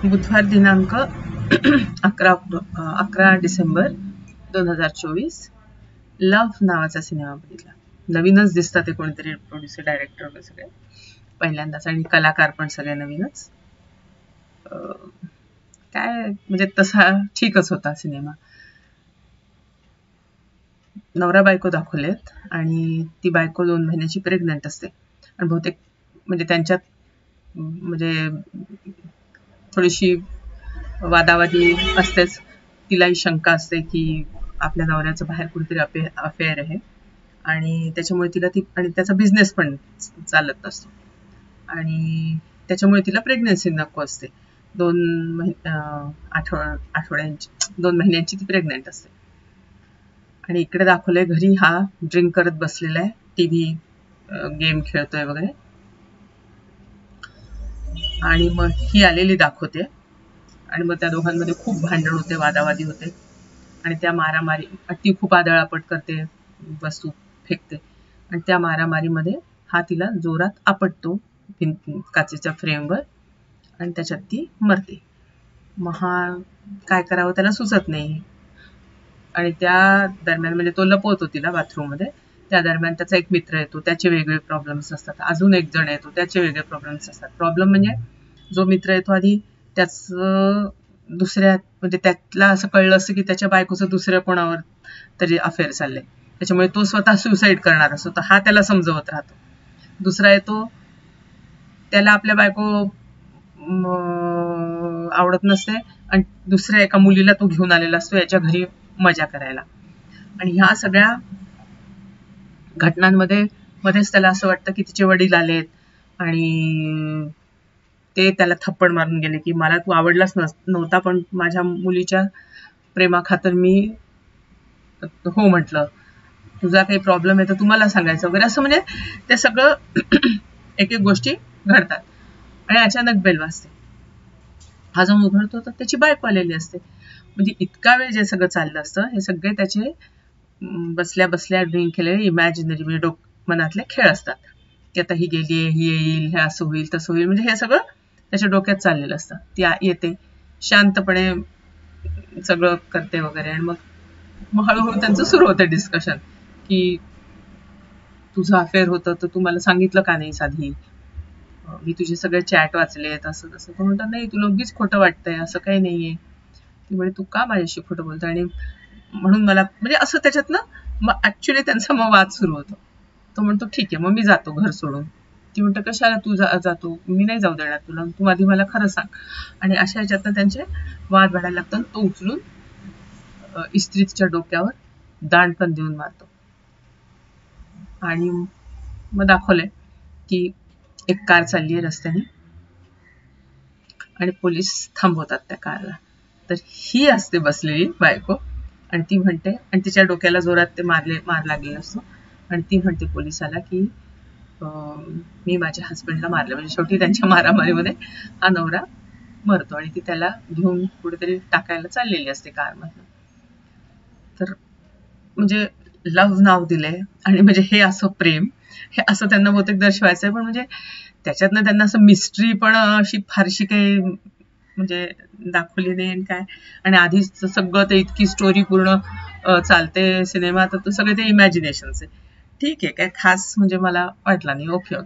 बुधवार दिनांक 11 डिसेंबर 2024 लव्ह नावाचा सिनेमा बघितला. नवीनच दिसतात ते कोणीतरी प्रोड्युसर डायरेक्टर वगैरे सगळे पहिल्यांदाच, आणि कलाकार पण सगळे नवीनच. काय म्हणजे तसा ठीकच होता सिनेमा. नवरा बायको दाखवलेत आणि ती बायको 2 महिन्याची प्रेग्नंट असते आणि बहुतेक म्हणजे त्यांच्यात म्हणजे थोडीशी वादावादी असतेच. तिलाही शंका असते की आपल्या नवऱ्याचं बाहेर कुठेतरी अफेअर आहे आणि त्याच्यामुळे तिला आणि त्याचा बिझनेस पण चालत नसतो आणि त्याच्यामुळे तिला प्रेग्नन्सी नको असते. 2 महिन्यांची ती प्रेग्नंट असते आणि इकडे दाखवलंय घरी हा ड्रिंक करत बसलेला आहे, टीव्ही गेम खेळतोय वगैरे, आणि मग ही आलेली दाखवते आणि मग त्या दोघांमध्ये खूप भांडण होते, वादावादी होते आणि त्या मारामारी, ती खूप आदळआपट करते, वस्तू फेकते आणि त्या मारामारीमध्ये हा तिला जोरात आपटतो काचेच्या फ्रेमवर आणि त्याच्यात ती मरते. मग हा काय करावं त्याला सुचत नाही आणि त्या दरम्यान म्हणजे तो लपवतो तिला बाथरूममध्ये. त्या दरम्यान त्याचा एक मित्र येतो, त्याचे वेगळे प्रॉब्लेम्स असतात. अजून एक जण येतो, त्याचे वेगळे प्रॉब्लेम्स असतात. प्रॉब्लेम म्हणजे जो मित्र येतो आधी त्याचं दुसऱ्या म्हणजे त्याला असं कळलं असतं की त्याच्या बायकोचं दुसऱ्या कोणावर तरी अफेअर चाललंय, त्याच्यामुळे तो स्वतः सुसाईड करणार असतो, तर हा त्याला समजवत राहतो. दुसरा येतो, त्याला आपल्या बायको आवडत नसते आणि दुसऱ्या एका मुलीला तो घेऊन आलेला असतो याच्या घरी मजा करायला. आणि ह्या सगळ्या घटनांमध्ये मध्येच त्याला असं वाटतं की तिचे वडील आलेत आणि ते त्याला थप्पड मारून गेले की मला तू आवडलाच नव्हता, पण माझ्या मुलीच्या प्रेमाखातर मी हो म्हटलं, तुझा काही प्रॉब्लेम आहे तर तुम्हाला सांगायचं वगैरे, असं म्हणजे ते सगळं एक एक गोष्टी घडतात आणि अचानक बेल वाजते. हा जाऊन उघडतो तर त्याची बायको आलेली असते. म्हणजे इतका वेळ जे सगळं चाललं असतं हे सगळे त्याचे बसल्या बसल्या ड्रिंक केलेले इमॅजिनरी म्हणजे मनातले खेळ असतात की आता ही गेली, ही येईल, हे असं होईल तसं होईल, म्हणजे हे सगळं त्याच्या डोक्यात चाललेलं असतं. ती येते शांतपणे सगळं करते वगैरे आणि मग हळूहळू त्यांचं सुरू होतं डिस्कशन की तुझं अफेअर होतं तर तू मला सांगितलं का नाही साधी, मी तुझे सगळे चॅट वाचलेत, असं तसं. तो म्हणतात नाही तुला उगीच खोटं वाटतंय, असं काही नाहीये. ती म्हणे तू का माझ्याशी खोटं बोलतोय, आणि म्हणून मला म्हणजे असं त्याच्यातनं मग ऍक्च्युली त्यांचा मग वाद सुरू होतो. तो म्हणतो ठीक आहे मग मी जातो घर सोडून. ती म्हणतो कशाला तू जातो, मी नाही जाऊ देणार तुला, तू आधी मला खरं सांग. आणि अशा ह्याच्यातनं त्यांचे वाद वाढायला लागतात. तो उचलून इस्त्रीच्या डोक्यावर दांडपण देऊन मारतो आणि मग दाखवलंय की एक कार चालली आहे रस्त्याने आणि पोलीस थांबवतात त्या कारला, तर ही असते बसलेली बायको आणि ती म्हणते, आणि तिच्या डोक्याला जोरात ते मार लागलेला असतो आणि ती म्हणते पोलिसाला की मी माझ्या हस्बंडला मारलं. म्हणजे शेवटी त्यांच्या मारामारीमध्ये हा नवरा मरतो आणि ती त्याला घेऊन कुठेतरी टाकायला चाललेली असते कारमधून. तर म्हणजे लव्ह नाव दिलंय आणि म्हणजे हे असं प्रेम, हे असं त्यांना बहुतेक दर्शवायचंय, पण म्हणजे त्याच्यातनं त्यांना असं मिस्ट्री पण अशी फारशी काही म्हणजे दाखवली नाही काय. आणि आधीच सगळं ते इतकी स्टोरी पूर्ण चालते सिनेमात, तर सगळे ते इमॅजिनेशन्स आहे. ठीक आहे, काय खास म्हणजे मला वाटला नाही. ओके.